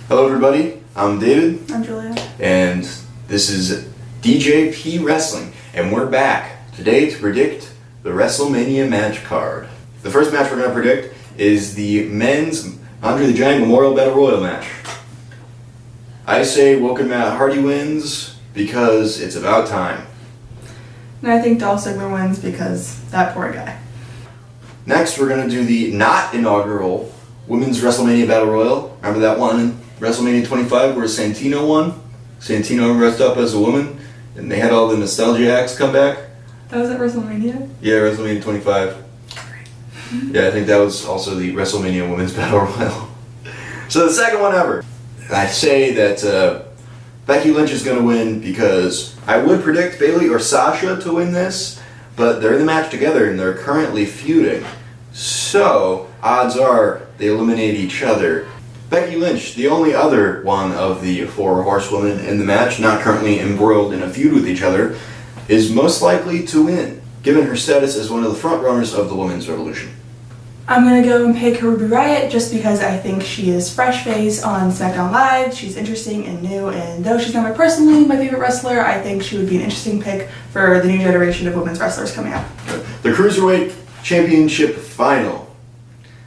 Hello everybody, I'm David. I'm Julia. And this is DJP Wrestling, and we're back today to predict the WrestleMania match card. The first match we're going to predict is the men's Andre the Giant Memorial Battle Royal match. I say Woken Matt Hardy wins because it's about time. And I think Dolph Ziggler wins because that poor guy. Next, we're going to do the not inaugural Women's WrestleMania Battle Royal. Remember that one in WrestleMania 25 where Santino won? Santino dressed up as a woman, and they had all the nostalgia acts come back. That was at WrestleMania? Yeah, WrestleMania 25. Yeah, I think that was also the WrestleMania Women's Battle Royal. So the second one ever. I say that Becky Lynch is going to win because I would predict Bayley or Sasha to win this, but they're in the match together and they're currently feuding. So, odds are they eliminate each other. Becky Lynch, the only other one of the four horsewomen in the match, not currently embroiled in a feud with each other, is most likely to win, given her status as one of the frontrunners of the women's revolution. I'm gonna go and pick Ruby Riott just because I think she is fresh face on SmackDown Live. She's interesting and new, and though she's not personally my favorite wrestler, I think she would be an interesting pick for the new generation of women's wrestlers coming up. The Cruiserweight Championship Final.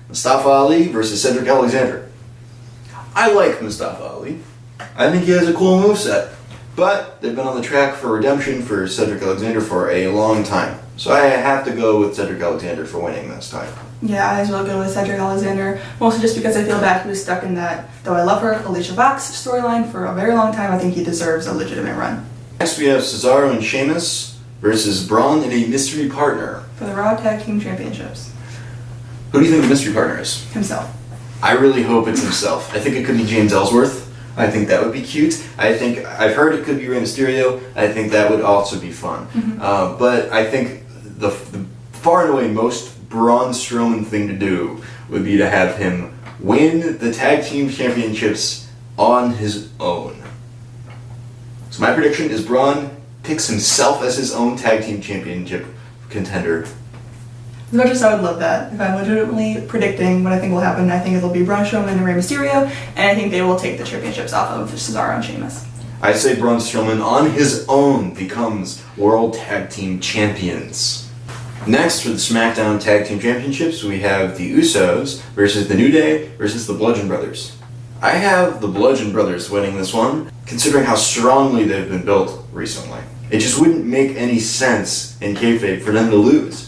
Mustafa Ali versus Cedric Alexander. I like Mustafa Ali. I think he has a cool moveset. But they've been on the track for redemption for Cedric Alexander for a long time. So I have to go with Cedric Alexander for winning this time. Yeah, I as well go with Cedric Alexander, mostly just because I feel bad he was stuck in that, though I love her, Alicia Fox storyline for a very long time. I think he deserves a legitimate run. Next we have Cesaro and Sheamus versus Braun and a mystery partner. For the Raw Tag Team Championships. Who do you think the mystery partner is? Himself. I really hope it's himself. I think it could be James Ellsworth. I think that would be cute. I've heard it could be Rey Mysterio. I think that would also be fun. Mm-hmm. But I think the far and away most Braun Strowman thing to do would be to have him win the tag team championships on his own. So my prediction is Braun picks himself as his own tag team championship contender. As much as I would love that, if I'm legitimately predicting what I think will happen, I think it'll be Braun Strowman and Rey Mysterio, and I think they will take the championships off of Cesaro and Sheamus. I say Braun Strowman on his own becomes World Tag Team Champions. Next, for the SmackDown Tag Team Championships, we have the Usos versus the New Day versus the Bludgeon Brothers. I have the Bludgeon Brothers winning this one, considering how strongly they've been built recently. It just wouldn't make any sense in kayfabe for them to lose.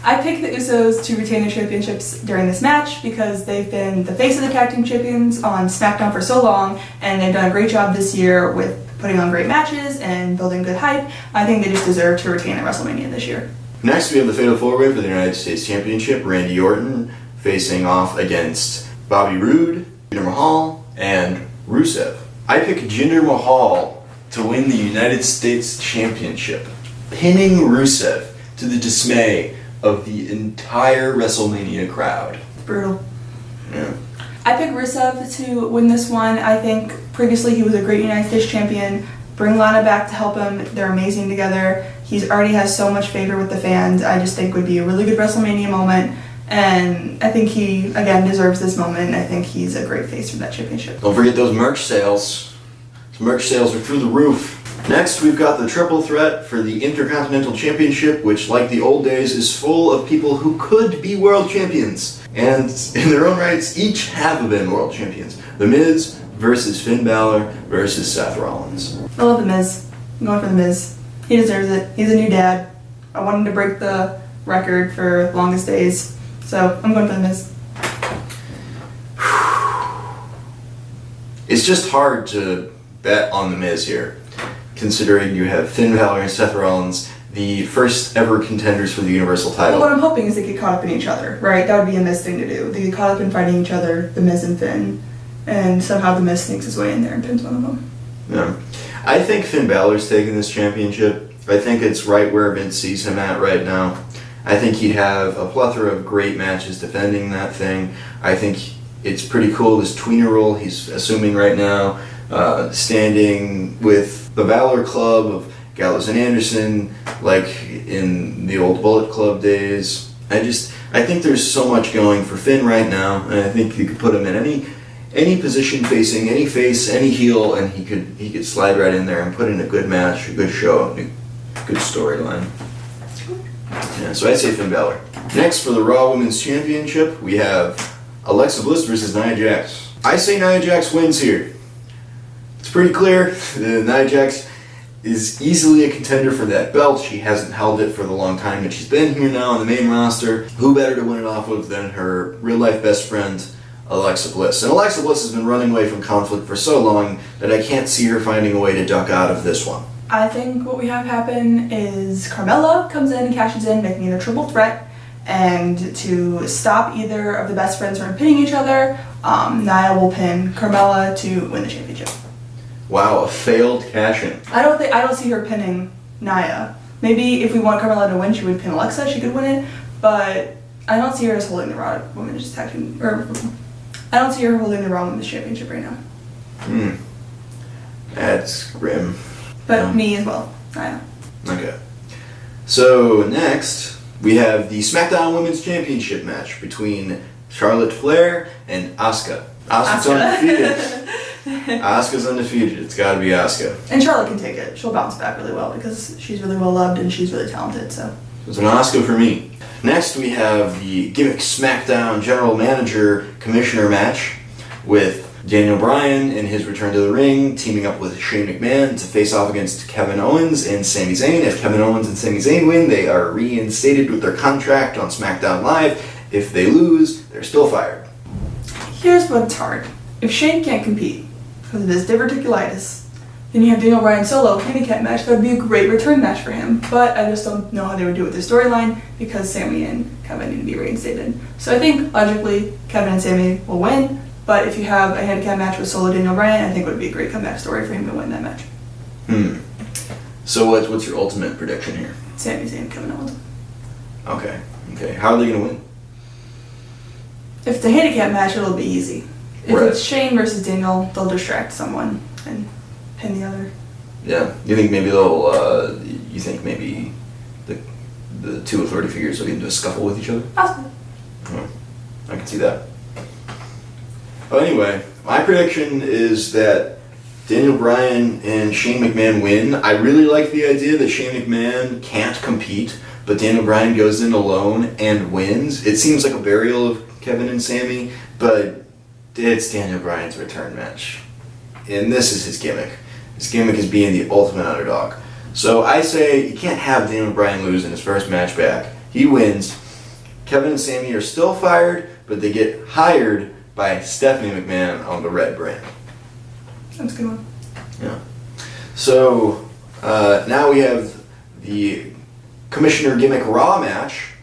I picked the Usos to retain their championships during this match because they've been the face of the tag team champions on SmackDown for so long, and they've done a great job this year with putting on great matches and building good hype. I think they just deserve to retain at WrestleMania this year. Next, we have the Fatal 4-Way for the United States Championship. Randy Orton facing off against Bobby Roode, Jinder Mahal, and Rusev. I pick Jinder Mahal to win the United States Championship, pinning Rusev to the dismay of the entire WrestleMania crowd. Brutal. Yeah. I picked Rusev to win this one. I think previously he was a great United States champion. Bring Lana back to help him. They're amazing together. He's already has so much favor with the fans. I just think would be a really good WrestleMania moment. And I think he, again, deserves this moment. I think he's a great face for that championship. Don't forget those merch sales. The merch sales are through the roof. Next, we've got the triple threat for the Intercontinental Championship, which, like the old days, is full of people who could be world champions. And in their own rights, each have been world champions. The Miz versus Finn Balor versus Seth Rollins. I love The Miz. I'm going for The Miz. He deserves it. He's a new dad. I want him to break the record for longest days. So I'm going for The Miz. It's just hard to bet on The Miz here, considering you have Finn Balor and Seth Rollins, the first ever contenders for the Universal title. Well, what I'm hoping is they get caught up in each other, right? That would be a Miz thing to do. They get caught up in fighting each other, The Miz and Finn, and somehow The Miz sneaks his way in there and pins one of them. Yeah. I think Finn Balor's taking this championship. I think it's right where Vince sees him at right now. I think he'd have a plethora of great matches defending that thing. I think it's pretty cool, this tweener role he's assuming right now, standing with the Balor Club of Gallows and Anderson, like in the old Bullet Club days. I think there's so much going for Finn right now, and I think you could put him in any position facing, any face, any heel, and he could slide right in there and put in a good match, a good show, a good storyline. Yeah, so I'd say Finn Balor. Next, for the Raw Women's Championship, we have Alexa Bliss versus Nia Jax. I say Nia Jax wins here. It's pretty clear. Nia Jax is easily a contender for that belt. She hasn't held it for the long time that she's been here now on the main roster. Who better to win it off of than her real-life best friend, Alexa Bliss. And Alexa Bliss has been running away from conflict for so long that I can't see her finding a way to duck out of this one. I think what we have happen is Carmella comes in and cashes in, making it a triple threat. And to stop either of the best friends from pinning each other, Nia will pin Carmella to win the championship. Wow, a failed cash-in. I don't see her pinning Nia. Maybe if we want Carmella to win, she would pin Alexa. She could win it, but I don't see her as holding the Raw Women's Tag Team. I don't see her holding the Raw Women's Championship right now. That's grim. But me as well. Nia. Okay. So next we have the SmackDown Women's Championship match between Charlotte Flair and Asuka. Asuka's undefeated. Asuka's undefeated. It's got to be Asuka. And Charlotte can take it. She'll bounce back really well because she's really well loved and she's really talented. So it's an Asuka for me. Next we have the Gimmick SmackDown General Manager Commissioner match with Daniel Bryan in his return to the ring, teaming up with Shane McMahon to face off against Kevin Owens and Sami Zayn. If Kevin Owens and Sami Zayn win, they are reinstated with their contract on SmackDown Live. If they lose, they're still fired. Here's what's hard. If Shane can't compete because of his diverticulitis, then you have Daniel Bryan solo handicap match. That would be a great return match for him. But I just don't know how they would do it with their storyline because Sami and Kevin need to be reinstated. So I think logically Kevin and Sami will win. But if you have a handicap match with solo Daniel Bryan, I think it would be a great comeback story for him to win that match. So what's your ultimate prediction here? Sami Zayn, Kevin Owens. Okay. How are they going to win? If it's a handicap match, it'll be easy. If Right. it's Shane versus Daniel, they'll distract someone and pin the other. Yeah. You think maybe they'll? You think maybe the two authority figures will get into a scuffle with each other? Possibly. I can see that. Well, anyway, my prediction is that Daniel Bryan and Shane McMahon win. I really like the idea that Shane McMahon can't compete, but Daniel Bryan goes in alone and wins. It seems like a burial of Kevin and Sami, but it's Daniel Bryan's return match. And this is his gimmick. His gimmick is being the ultimate underdog. So I say you can't have Daniel Bryan lose in his first match back. He wins. Kevin and Sami are still fired, but they get hired by Stephanie McMahon on the Red brand. That's a good one. Yeah. So now we have the Commissioner Gimmick Raw match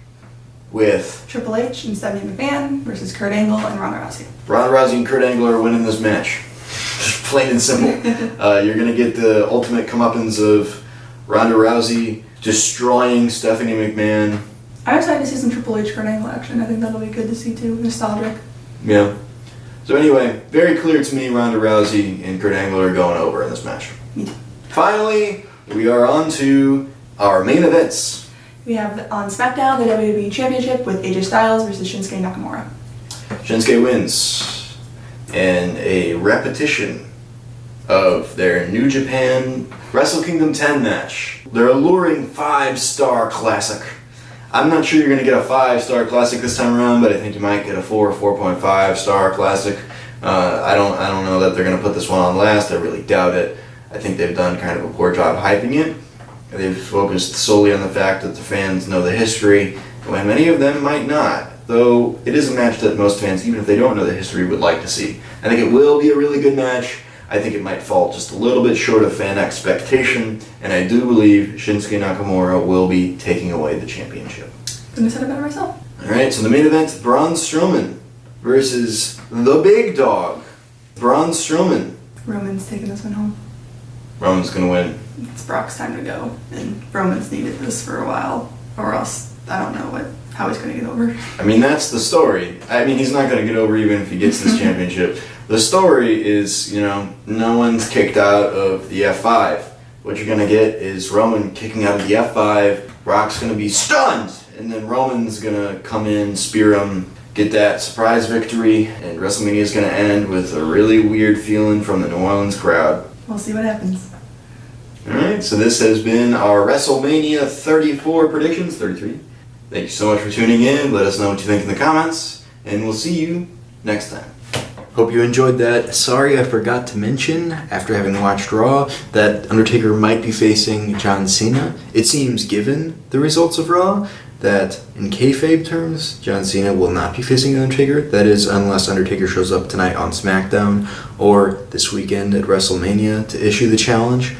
with Triple H and Stephanie McMahon versus Kurt Angle and Ronda Rousey. Ronda Rousey and Kurt Angle are winning this match. Plain and simple. You're going to get the ultimate comeuppance of Ronda Rousey destroying Stephanie McMahon. I'm excited to see some Triple H Kurt Angle action. I think that'll be good to see too. Nostalgic. Yeah. So anyway, very clear to me Ronda Rousey and Kurt Angle are going over in this match. Me too. Finally, we are on to our main events. We have on SmackDown the WWE Championship with AJ Styles versus Shinsuke Nakamura. Shinsuke wins in a repetition of their New Japan Wrestle Kingdom 10 match. Their alluring 5-star classic. I'm not sure you're going to get a 5-star classic this time around, but I think you might get a 4.5 star classic. I don't know that they're going to put this one on last. I really doubt it. I think they've done kind of a poor job hyping it. They've focused solely on the fact that the fans know the history, when many of them might not. Though it is a match that most fans, even if they don't know the history, would like to see. I think it will be a really good match. I think it might fall just a little bit short of fan expectation, and I do believe Shinsuke Nakamura will be taking away the championship. Couldn't have said it better myself. Alright, so the main event, Braun Strowman versus the big dog, Braun Strowman. Roman's taking this one home. Roman's gonna win. It's Brock's time to go, and Roman's needed this for a while, or else I don't know how he's going to get over. I mean, that's the story. I mean, he's not going to get over even if he gets this championship. The story is, no one's kicked out of the F5. What you're going to get is Roman kicking out of the F5, Brock's going to be stunned, and then Roman's going to come in, spear him, get that surprise victory, and WrestleMania is going to end with a really weird feeling from the New Orleans crowd. We'll see what happens. Alright, so this has been our WrestleMania 34 predictions, 33. Thank you so much for tuning in. Let us know what you think in the comments, and we'll see you next time. Hope you enjoyed that. Sorry I forgot to mention, after having watched Raw, that Undertaker might be facing John Cena. It seems, given the results of Raw, that in kayfabe terms, John Cena will not be facing Undertaker. That is, unless Undertaker shows up tonight on SmackDown or this weekend at WrestleMania to issue the challenge.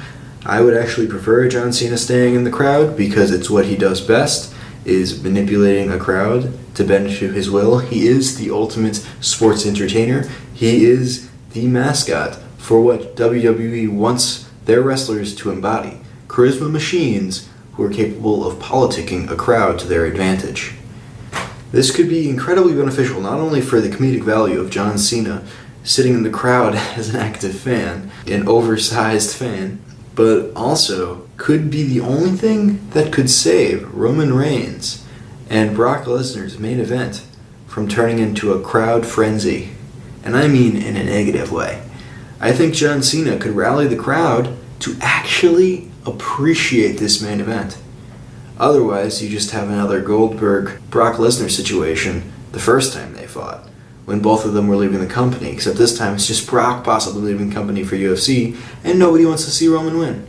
I would actually prefer John Cena staying in the crowd because it's what he does best, is manipulating a crowd to bend to his will. He is the ultimate sports entertainer. He is the mascot for what WWE wants their wrestlers to embody. Charisma machines who are capable of politicking a crowd to their advantage. This could be incredibly beneficial not only for the comedic value of John Cena sitting in the crowd as an active fan, an oversized fan, but also could be the only thing that could save Roman Reigns and Brock Lesnar's main event from turning into a crowd frenzy. And I mean in a negative way. I think John Cena could rally the crowd to actually appreciate this main event. Otherwise, you just have another Goldberg-Brock Lesnar situation the first time they fought, when both of them were leaving the company, except this time it's just Brock possibly leaving the company for UFC, and nobody wants to see Roman win.